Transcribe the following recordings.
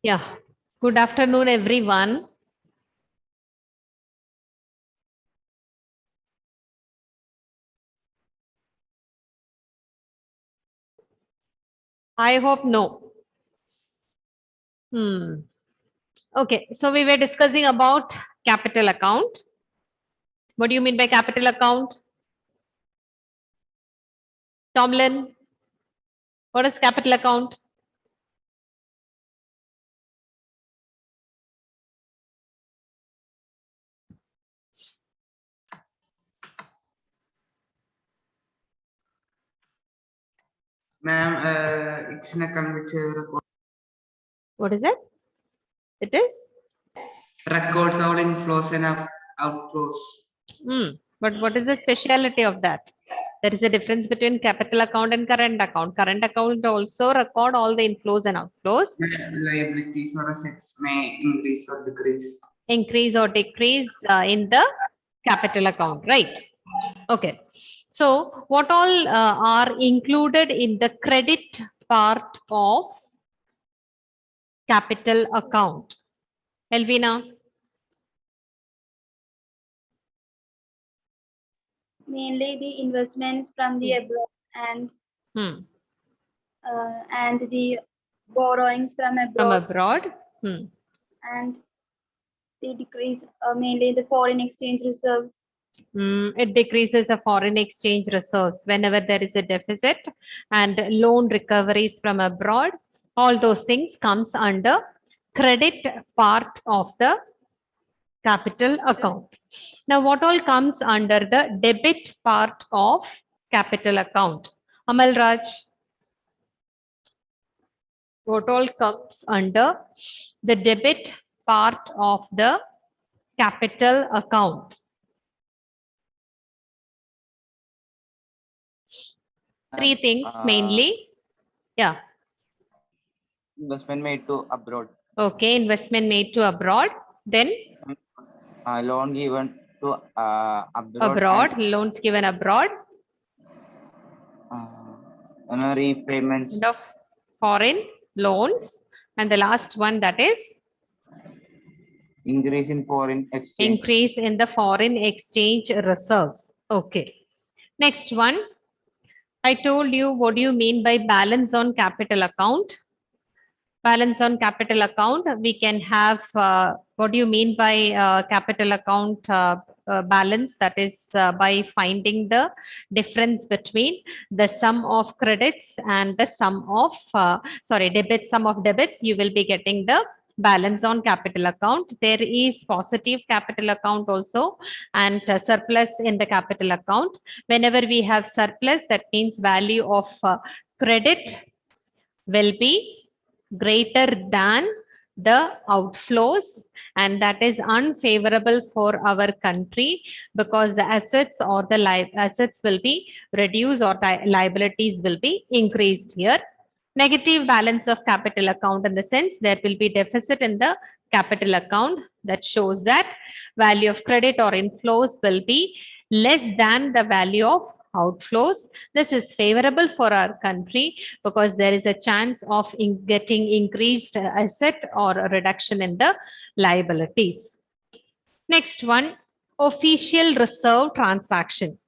Yeah. Good afternoon, everyone. I hope no. Okay. So we were discussing about capital account. What do you mean by capital account? Tomlin, what is capital account? Ma'am, it's an account which What is it? It is? records all inflows and outflows. But what is the speciality of that? There is a difference between capital account and current account. Current account also record all the inflows and outflows. Liabilities or assets may increase or decrease. Increase or decrease in the capital account, right? Okay. So what all are included in the credit part of capital account? Elvina? Mainly the investments from the abroad and the borrowings from abroad. And they decrease mainly the foreign exchange reserves. It decreases the foreign exchange reserves whenever there is a deficit, and loan recoveries from abroad. All those things comes under credit part of the capital account. Now, what all comes under the debit part of capital account? Amal Raj, what all comes under the debit part of the capital account? Three things mainly. Yeah. Investment made to abroad. Okay, investment made to abroad. Then loan given to abroad. Loans given abroad. Repayment of foreign loans. And the last one, that is increase in foreign exchange. Increase in the foreign exchange reserves. Okay. Next one. I told you, what do you mean by balance on capital account? Balance on capital account, we can have, what do you mean by capital account balance? That is by finding the difference between the sum of credits and the sum of, debits, sum of debits, you will be getting the balance on capital account. There is positive capital account also, and surplus in the capital account. Whenever we have surplus, that means value of credit will be greater than the outflows, and that is unfavorable for our country because the assets or the assets will be reduced or liabilities will be increased here. Negative balance of capital account, in the sense there will be deficit in the capital account, that shows that value of credit or inflows will be less than the value of outflows. This is favorable for our country because there is a chance of getting increased asset or a reduction in the liabilities. Next one, official reserve transaction.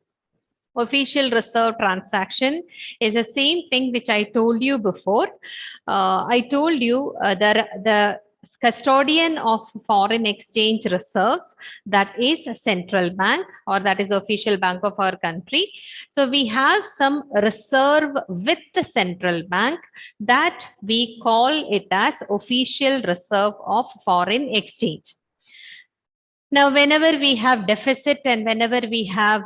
Official reserve transaction is the same thing which I told you before. I told you the custodian of foreign exchange reserves, that is a central bank, or that is the official bank of our country. So we have some reserve with the central bank, that we call it as official reserve of foreign exchange. Now, whenever we have deficit and whenever we have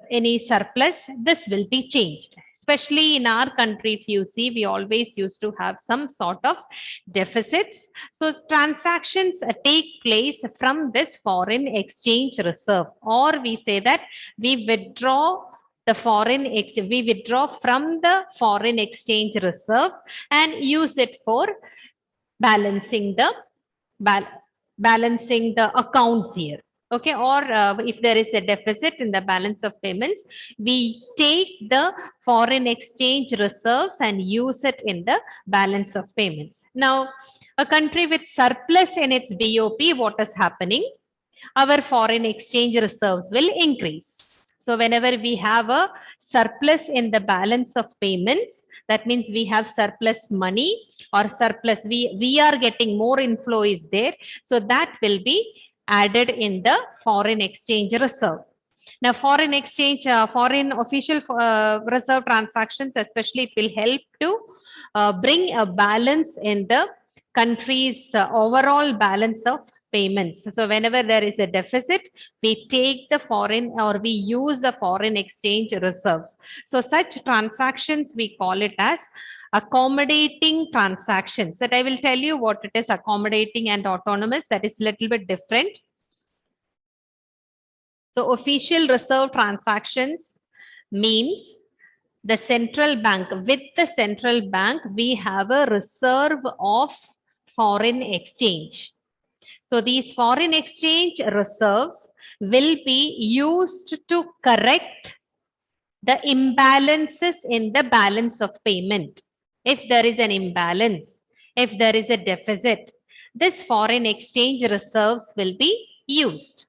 any surplus, this will be changed. Especially in our country, if you see, we always used to have some sort of deficits. So transactions take place from this foreign exchange reserve, or we say that we withdraw we withdraw from the foreign exchange reserve and use it for balancing the accounts here. Okay, or if there is a deficit in the balance of payments, we take the foreign exchange reserves and use it in the balance of payments. Now, a country with surplus in its BOP, what is happening? Our foreign exchange reserves will increase. So whenever we have a surplus in the balance of payments, that means we have surplus money or surplus, we are getting more inflow is there. So that will be added in the foreign exchange reserve. Now, foreign exchange, foreign official reserve transactions, especially, it will help to bring a balance in the country's overall balance of payments. So whenever there is a deficit, we take the foreign or we use the foreign exchange reserves. So such transactions, we call it as accommodating transactions. That I will tell you what it is, accommodating and autonomous. That is a little bit different. So official reserve transactions means the central bank, with the central bank, we have a reserve of foreign exchange. So these foreign exchange reserves will be used to correct the imbalances in the balance of payment. If there is an imbalance, if there is a deficit, this foreign exchange reserves will be used.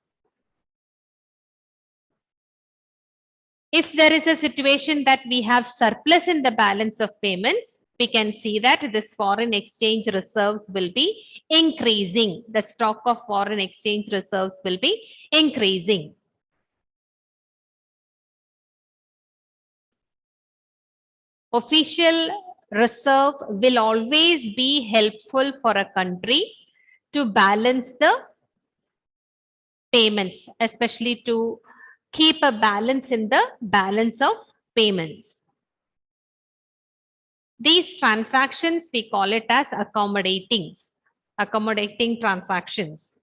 If there is a situation that we have surplus in the balance of payments, we can see that this foreign exchange reserves will be increasing. The stock of foreign exchange reserves will be increasing. Official reserve will always be helpful for a country to balance the payments, especially to keep a balance in the balance of payments. These transactions, we call it as accommodating transactions.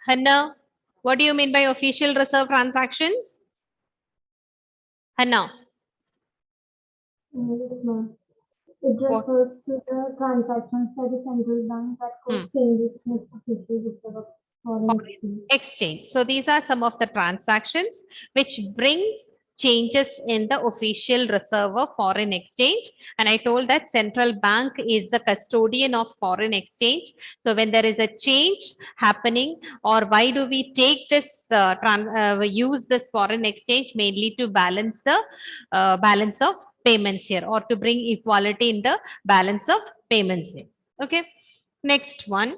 Hannah, what do you mean by official reserve transactions? Hannah. It refers to the transactions by the central bank that cause changes in its official reserve of foreign exchange. So these are some of the transactions which bring changes in the official reserve of foreign exchange. And I told that central bank is the custodian of foreign exchange. So when there is a change happening, or why do we take this, use this foreign exchange mainly to balance the balance of payments here, or to bring equality in the balance of payments here. Okay. Next one.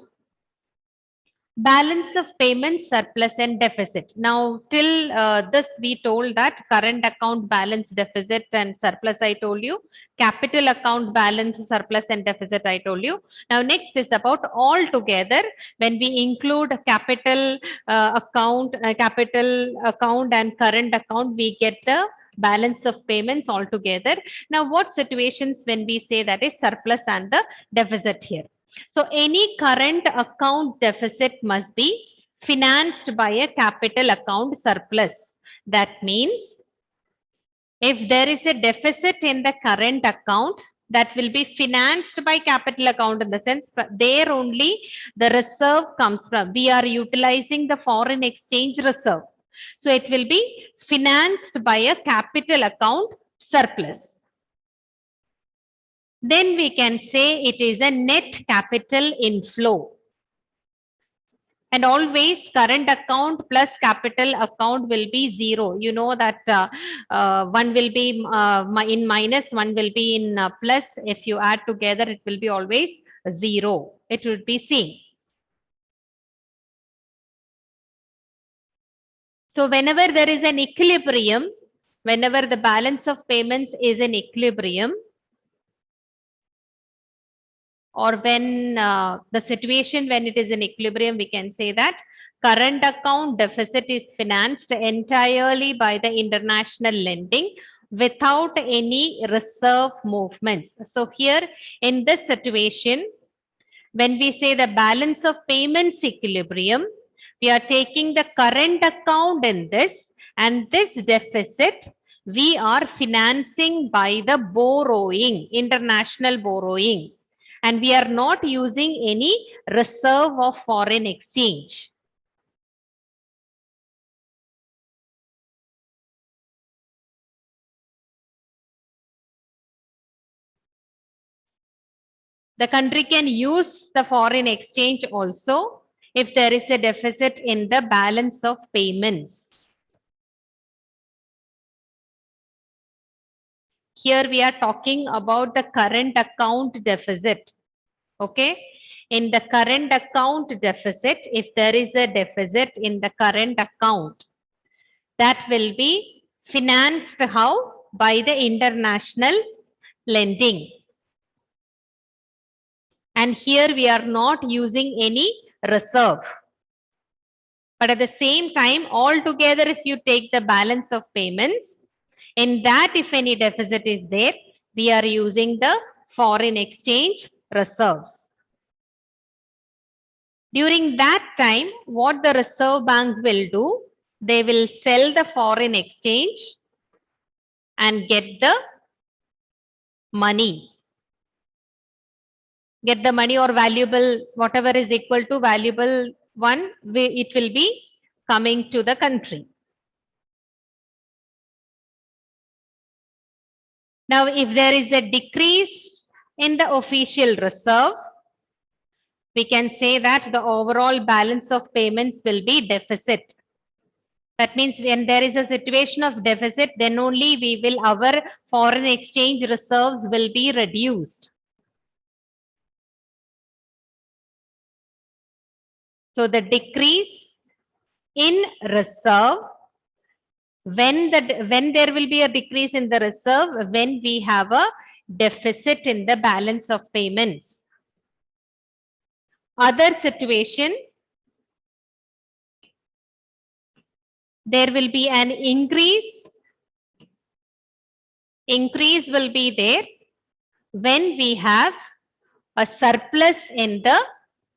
Balance of payments, surplus and deficit. Now, till this we told that current account balance, deficit and surplus I told you. Capital account balance, surplus and deficit I told you. Now, next is about all together. When we include capital account and current account, we get the balance of payments altogether. Now, what situations when we say that is surplus and the deficit here? So any current account deficit must be financed by a capital account surplus. That means if there is a deficit in the current account, that will be financed by capital account, in the sense there only the reserve comes from. We are utilizing the foreign exchange reserve. So it will be financed by a capital account surplus. Then we can say it is a net capital inflow. And always current account plus capital account will be zero. You know that one will be in minus, one will be in plus. If you add together, it will be always zero. It would be same. So whenever there is an equilibrium, whenever the balance of payments is in equilibrium, or when the situation when it is in equilibrium, we can say that current account deficit is financed entirely by the international lending without any reserve movements. So here in this situation, when we say the balance of payments equilibrium, we are taking the current account in this, and this deficit We are financing by the borrowing, international borrowing, and we are not using any reserve of foreign exchange. The country can use the foreign exchange also if there is a deficit in the balance of payments. Here we are talking about the current account deficit. Okay. In the current account deficit, if there is a deficit in the current account, that will be financed how? By the international lending. And here we are not using any reserve. But at the same time, altogether, if you take the balance of payments, in that if any deficit is there, we are using the foreign exchange reserves. During that time, what the Reserve Bank will do, they will sell the foreign exchange and get the money. Get the money or valuable, whatever is equal to valuable one, it will be coming to the country. Now, if there is a decrease in the official reserve, we can say that the overall balance of payments will be deficit. That means when there is a situation of deficit, then only our foreign exchange reserves will be reduced. So the decrease in reserve, when there will be a decrease in the reserve, when we have a deficit in the balance of payments. Other situation, there will be an increase. Increase will be there when we have a surplus in the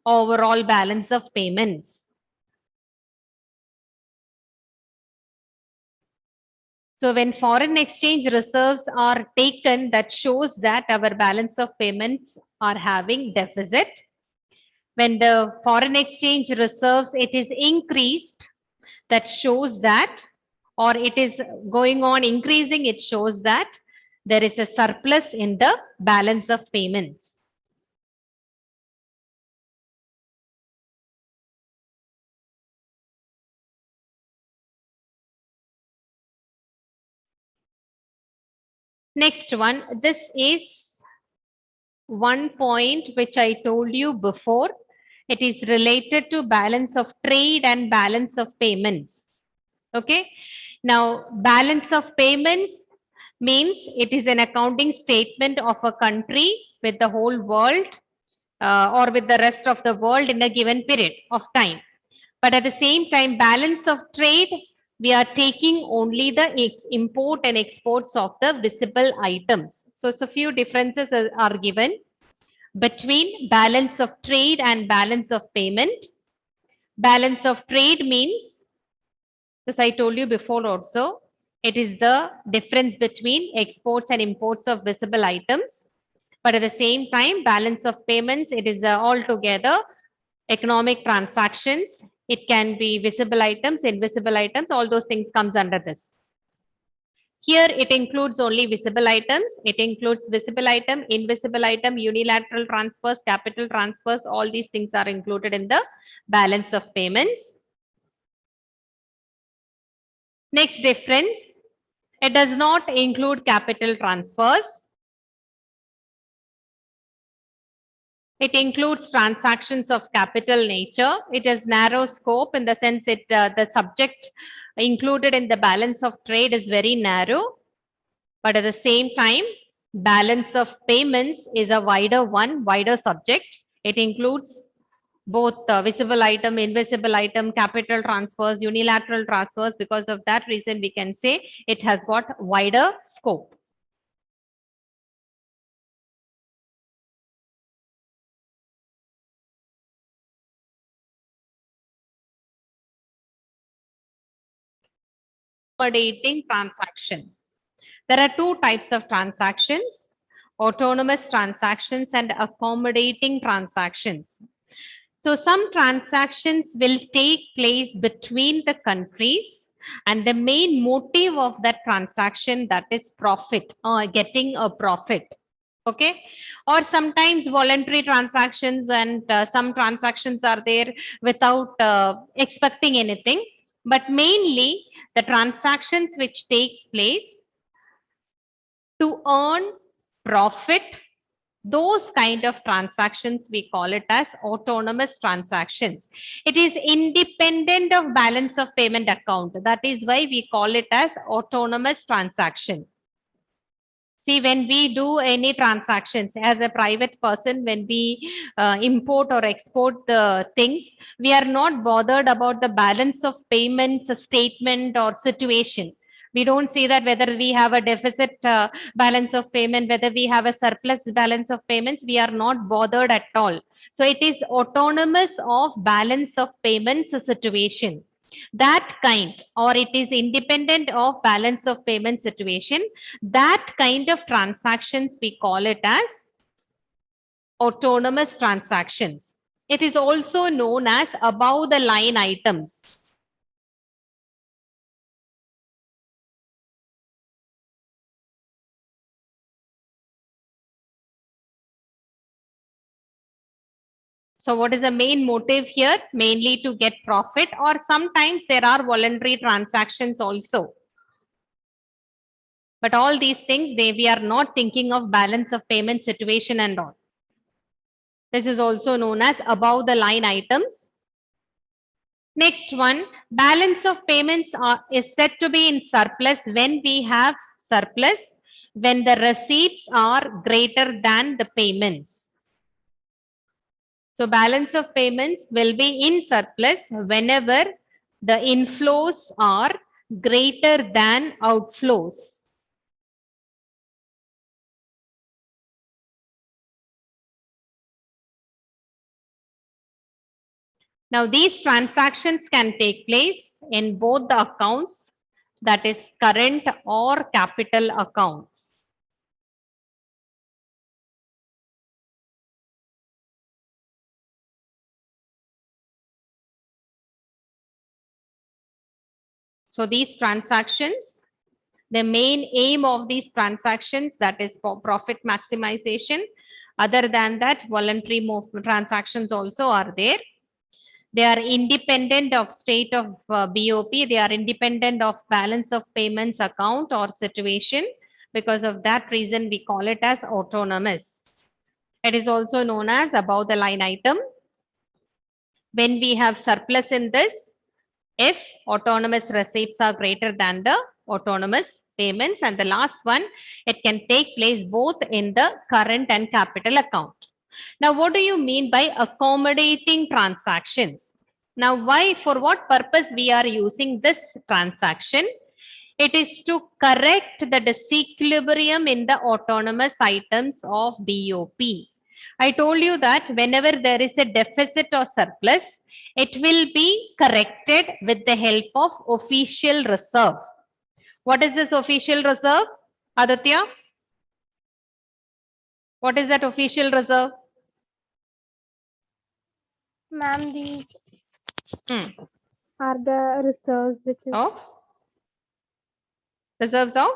overall balance of payments. So when foreign exchange reserves are taken, that shows that our balance of payments are having deficit. When the foreign exchange reserves, it is increased, that shows that, or it is going on increasing, it shows that there is a surplus in the balance of payments. Next one, this is one point which I told you before. It is related to balance of trade and balance of payments. Okay. Now, balance of payments means it is an accounting statement of a country with the whole world or with the rest of the world in a given period of time. But at the same time, balance of trade, we are taking only the import and exports of the visible items. So, a few differences are given between balance of trade and balance of payment. Balance of trade means, as I told you before also, it is the difference between exports and imports of visible items. But at the same time, balance of payments, it is altogether economic transactions. It can be visible items, invisible items, all those things comes under this. Here it includes only visible items. It includes visible item, invisible item, unilateral transfers, capital transfers, all these things are included in the balance of payments. Next difference, it does not include capital transfers. It includes transactions of capital nature. It has narrow scope in the sense the subject included in the balance of trade is very narrow. But at the same time, balance of payments is a wider one, wider subject. It includes both visible item, invisible item, capital transfers, unilateral transfers. Because of that reason, we can say it has got wider scope. Accommodating transaction. There are two types of transactions, autonomous transactions and accommodating transactions. So some transactions will take place between the countries, and the main motive of that transaction, that is profit or getting a profit. Okay. Or sometimes voluntary transactions, and some transactions are there without expecting anything. But mainly the transactions which takes place to earn profit, those kind of transactions we call it as autonomous transactions. It is independent of balance of payment account. That is why we call it as autonomous transaction. See, when we do any transactions as a private person, when we import or export the things, we are not bothered about the balance of payments statement or situation. We don't see that whether we have a deficit balance of payment, whether we have a surplus balance of payments, we are not bothered at all. So it is autonomous of balance of payments situation. That kind, or it is independent of balance of payment situation, that kind of transactions we call it as autonomous transactions. It is also known as above the line items. So what is the main motive here? Mainly to get profit, or sometimes there are voluntary transactions also. But all these things, we are not thinking of balance of payment situation and all. This is also known as above the line items. Next one, balance of payments is said to be in surplus when we have surplus, when the receipts are greater than the payments. So balance of payments will be in surplus whenever the inflows are greater than outflows. Now these transactions can take place in both the accounts, that is current or capital accounts. So these transactions, the main aim of these transactions, that is for profit maximization. Other than that, voluntary transactions also are there. They are independent of state of BOP. They are independent of balance of payments account or situation. Because of that reason, we call it as autonomous. It is also known as above the line item. When we have surplus in this, if autonomous receipts are greater than the autonomous payments, and the last one, it can take place both in the current and capital account. Now, what do you mean by accommodating transactions? Now, why, for what purpose we are using this transaction? It is to correct the disequilibrium in the autonomous items of BOP. I told you that whenever there is a deficit or surplus, it will be corrected with the help of official reserve. What is this official reserve, Aditya? What is that official reserve? Ma'am, these Hmm. are the reserves which is Of? Reserves of?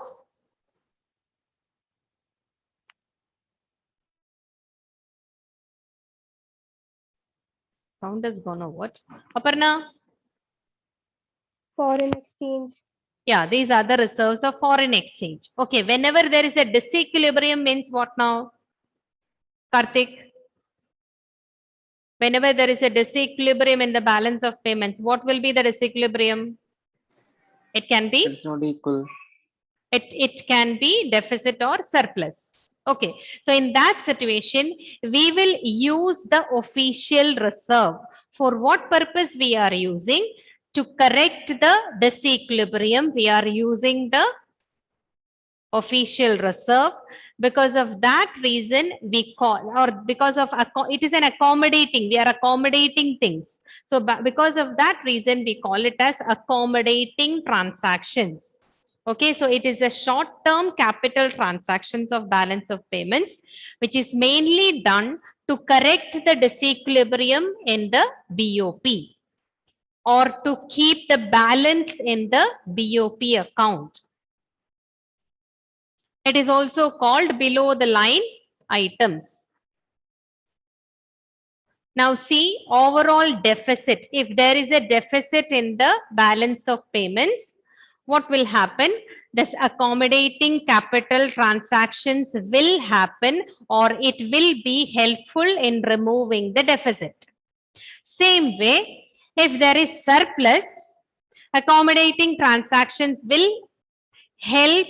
Sound has gone over. What? Aparna? foreign exchange. Yeah, these are the reserves of foreign exchange. Okay, whenever there is a disequilibrium means what now? Karthik? Whenever there is a disequilibrium in the balance of payments, what will be the disequilibrium? It can be? It's not equal. It can be deficit or surplus. Okay, so in that situation, we will use the official reserve. For what purpose we are using? To correct the disequilibrium, we are using the official reserve. Because of that reason, we call, or because of, it is an accommodating, we are accommodating things. So because of that reason, we call it as accommodating transactions. Okay, so it is a short-term capital transactions of balance of payments, which is mainly done to correct the disequilibrium in the BOP or to keep the balance in the BOP account. It is also called below the line items. Now see overall deficit. If there is a deficit in the balance of payments, what will happen? This accommodating capital transactions will happen or it will be helpful in removing the deficit. Same way, if there is surplus, accommodating transactions will help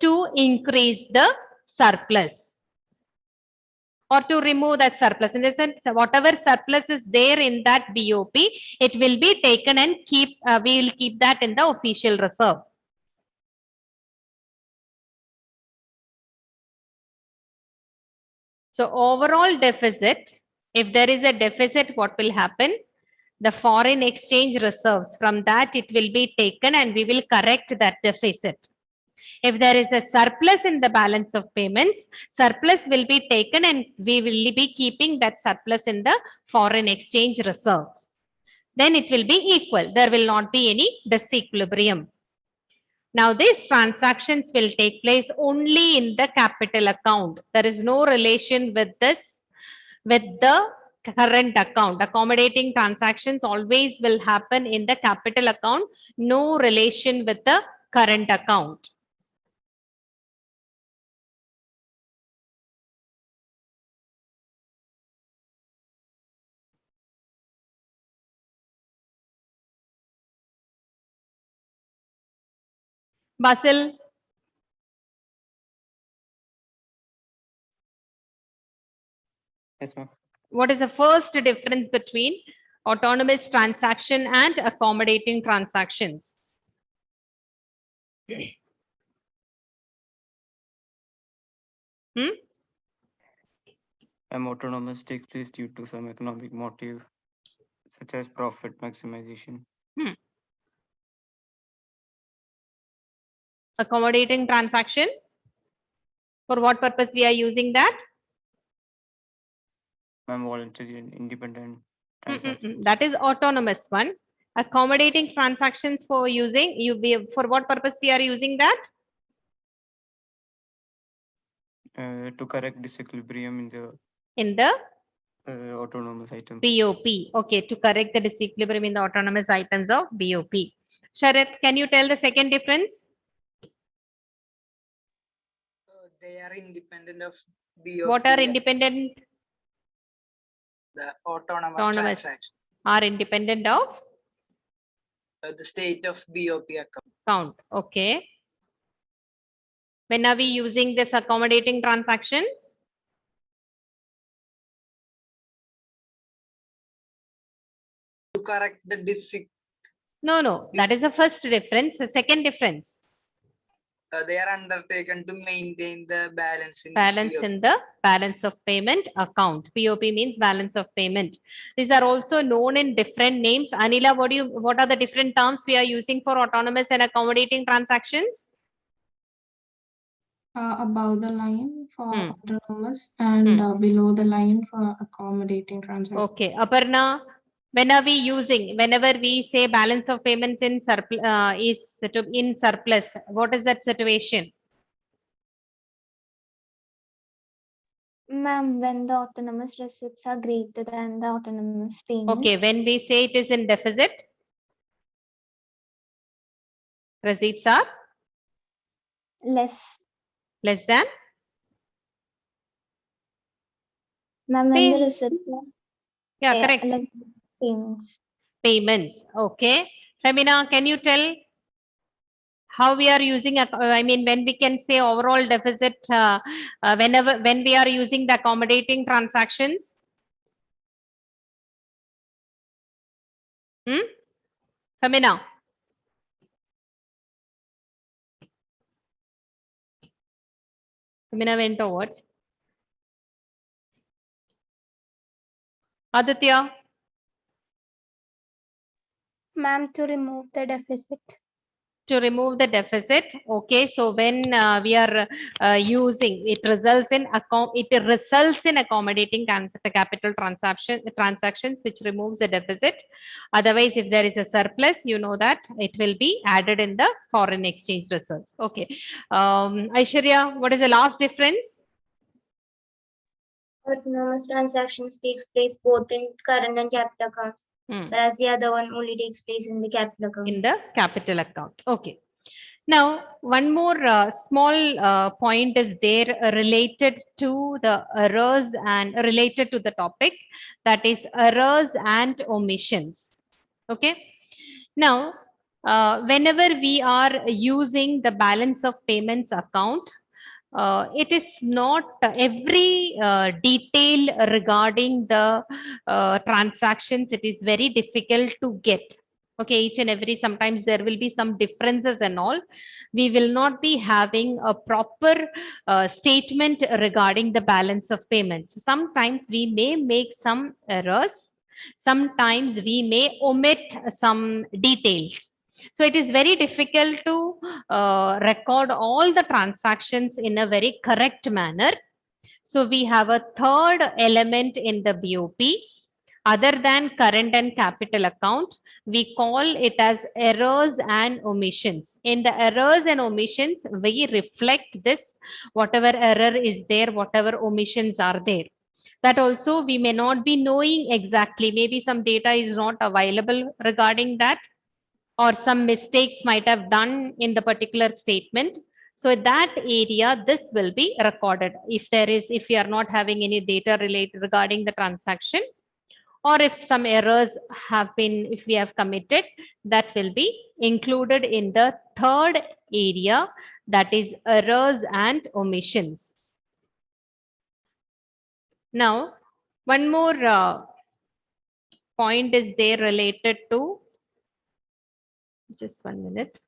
to increase the surplus or to remove that surplus. In the sense, whatever surplus is there in that BOP, it will be taken and we will keep that in the official reserve. So overall deficit, if there is a deficit, what will happen? The foreign exchange reserves, from that it will be taken and we will correct that deficit. If there is a surplus in the balance of payments, surplus will be taken and we will be keeping that surplus in the foreign exchange reserves. Then it will be equal. There will not be any disequilibrium. Now these transactions will take place only in the capital account. There is no relation with the current account. Accommodating transactions always will happen in the capital account, no relation with the current account. Basil, Yes, ma'am. what is the first difference between autonomous transaction and accommodating transactions? Autonomous takes place due to some economic motive, such as profit maximization. Accommodating transaction, for what purpose we are using that? Voluntary and independent transactions. That is autonomous one. Accommodating transactions for for what purpose we are using that? To correct disequilibrium In the autonomous items. BOP. Okay, to correct the disequilibrium in the autonomous items of BOP. Sharath, can you tell the second difference? They are independent of BOP. What are independent? The autonomous Autonomous transaction. are independent of The state of BOP account. count. Okay. When are we using this accommodating transaction? To correct the No. That is the first difference. The second difference. They are undertaken to maintain the balance in Balance BOP. in the balance of payment account. BOP means balance of payment. These are also known in different names. Anila, what are the different terms we are using for autonomous and accommodating transactions? Above the line for autonomous and below the line for accommodating transactions. Okay, Aparna, whenever we say balance of payments in surplus, in surplus, what is that situation? Ma'am, when the autonomous receipts are greater than the autonomous payments. Okay, when we say it is in deficit, receipts are less. less than? Ma'am, when the receipts are Yeah, correct. less payments. Payments. Okay. Femina, can you tell how we are using, when we can say overall deficit, when we are using the accommodating transactions? Femina. Femina went over. Aditya. Ma'am, to remove the deficit. To remove the deficit. Okay, so when we are using, it results in accommodating the capital transactions which removes the deficit. Otherwise, if there is a surplus, you know that it will be added in the foreign exchange reserves. Okay, Aishwarya, what is the last difference? Autonomous transactions takes place both in current and capital account, whereas the other one only takes place in the capital account. In the capital account. Okay. Now, one more small point is there related to the errors and related to the topic, that is errors and omissions. Okay. Now, whenever we are using the balance of payments account, it is not every detail regarding the transactions. It is very difficult to get. Okay, each and every, sometimes there will be some differences and all. We will not be having a proper statement regarding the balance of payments. Sometimes we may make some errors. Sometimes we may omit some details. So it is very difficult to record all the transactions in a very correct manner. So we have a third element in the BOP. Other than current and capital account, we call it as errors and omissions. In the errors and omissions, we reflect this, whatever error is there, whatever omissions are there. That also we may not be knowing exactly. Maybe some data is not available regarding that, or some mistakes might have done in the particular statement. So that area, this will be recorded. If we are not having any data related regarding the transaction, or if some errors have been, if we have committed, that will be included in the third area, that is errors and omissions. Now, one more point is there related to, just 1 minute.